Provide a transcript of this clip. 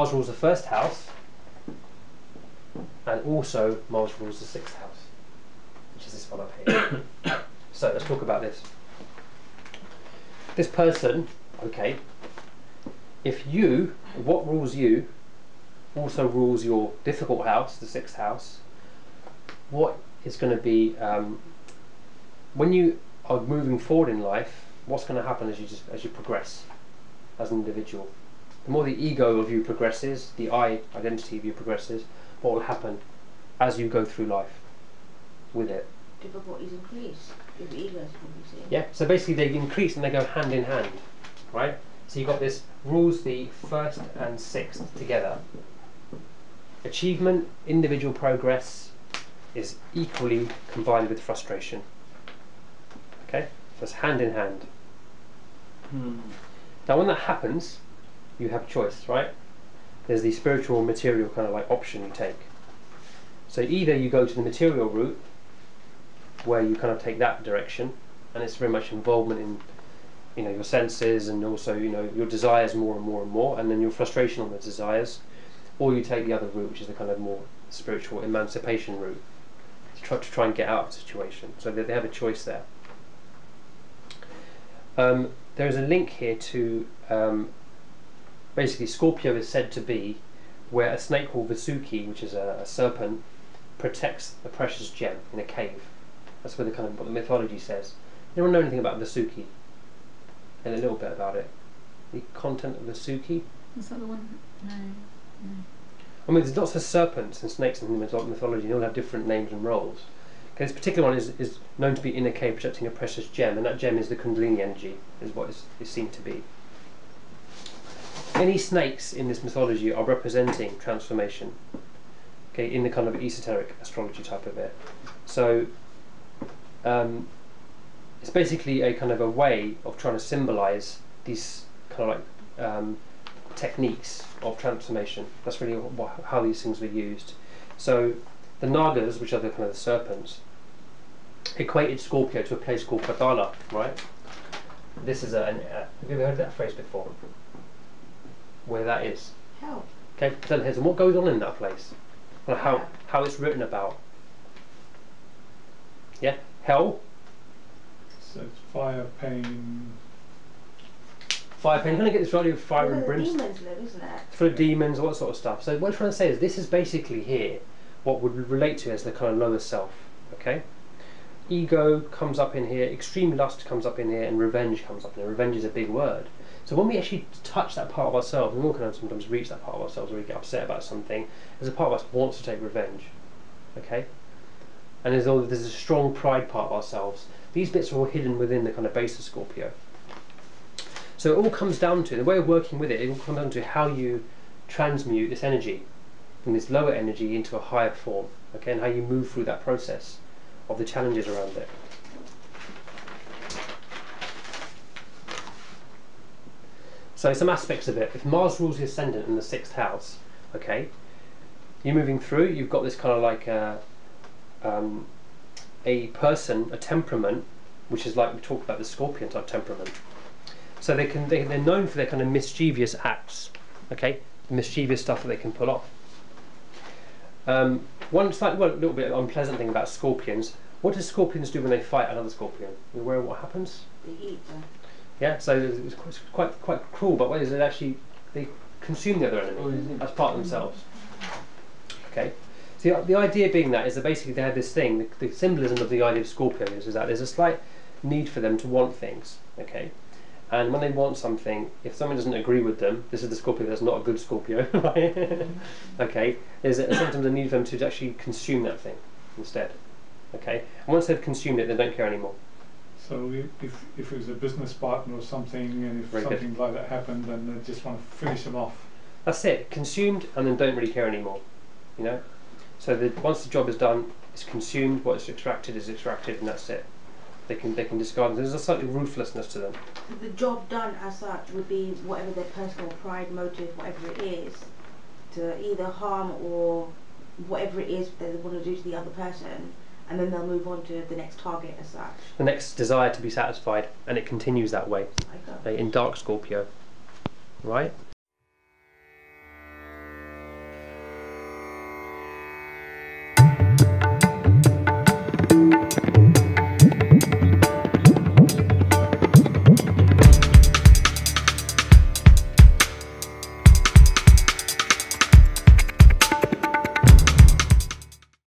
Mars rules the first house, and also Mars rules the sixth house, which is this one up here. So let's talk about this. This person, okay, what rules you also rules your difficult house, the sixth house. What is going to be, when you are moving forward in life, what's going to happen as you progress as an individual? The more the ego of you progresses, the I identity of you progresses, what will happen as you go through life with it? Difficulties increase. Your ego is increasing. Yeah, so basically they increase and they go hand in hand, right? So you've got this rules the first and sixth together. Achievement, individual progress is equally combined with frustration. Okay? So it's hand in hand. Now when that happens, you have choice, right? There's the spiritual material kind of like option you take. So either you go to the material route, where you kind of take that direction, and it's very much involvement in, you know, your senses and also, you know, your desires more and more and more, and then your frustration on the desires, or you take the other route, which is the kind of more spiritual emancipation route, to try and get out of the situation. So they have a choice there. There is a link here to basically Scorpio is said to be where a snake called Vasuki, which is a serpent, protects the precious gem in a cave. That's where what the mythology says. Anyone know anything about Vasuki? And a little bit about it. The content of Vasuki? Is that the one? No. I mean, there's lots of serpents and snakes in mythology, and they all have different names and roles. Okay, this particular one is known to be in a cave protecting a precious gem, and that gem is the Kundalini energy, is what is seen to be. Any snakes in this mythology are representing transformation, okay, in the kind of esoteric astrology type of it. So it's basically a kind of a way of trying to symbolize these kind of like techniques of transformation. That's really how these things were used. So the Nagas, which are the kind of the serpents, equated Scorpio to a place called Patala, right? This is have you ever heard that phrase before? Where that is? Hell. Okay, then here's what goes on in that place, and how it's written about. Yeah, hell. So it's fire, pain. Fire pain. You're going to get this right with fire and brimstone. Demons live, isn't it? It's full of demons, all that sort of stuff. So what I'm trying to say is this is basically here what would relate to as the kind of lower self. Okay. Ego comes up in here, extreme lust comes up in here, and revenge comes up in here. Revenge is a big word. So when we actually touch that part of ourselves, we all kind of sometimes reach that part of ourselves where we get upset about something, there's a part of us that wants to take revenge. Okay? And there's a strong pride part of ourselves. These bits are all hidden within the kind of base of Scorpio. So it all comes down to, the way of working with it, it all comes down to how you transmute this energy from this lower energy into a higher form. Okay? And how you move through that process of the challenges around it. So some aspects of it. If Mars rules the ascendant in the sixth house, okay, you're moving through. You've got this kind of like a person, a temperament, which is like we talked about the Scorpion type temperament. So they're known for their kind of mischievous acts, okay, the mischievous stuff that they can pull off. One little bit unpleasant thing about scorpions. What do scorpions do when they fight another scorpion? You aware of what happens? They eat them. Yeah, so it's quite cruel, but what is it actually? They consume the other enemy as part of themselves. Okay, so the idea being that is that basically they have this thing. The symbolism of the idea of Scorpio is that there's a slight need for them to want things. Okay, and when they want something, if someone doesn't agree with them, this is the Scorpio that's not a good Scorpio, right? Okay, there's sometimes a need for them to actually consume that thing instead. Okay, and once they've consumed it, they don't care anymore. So if it was a business partner or something, and if something like that happened, then they just want to finish them off. That's it, consumed and then don't really care anymore. You know, so once the job is done, it's consumed. What is extracted, and that's it. They can discard. There's a slightly ruthlessness to them. The job done as such would be whatever their personal pride, motive, whatever it is, to either harm or whatever it is they want to do to the other person, and then they'll move on to the next target as such. The next desire to be satisfied, and it continues that way. In dark Scorpio, right?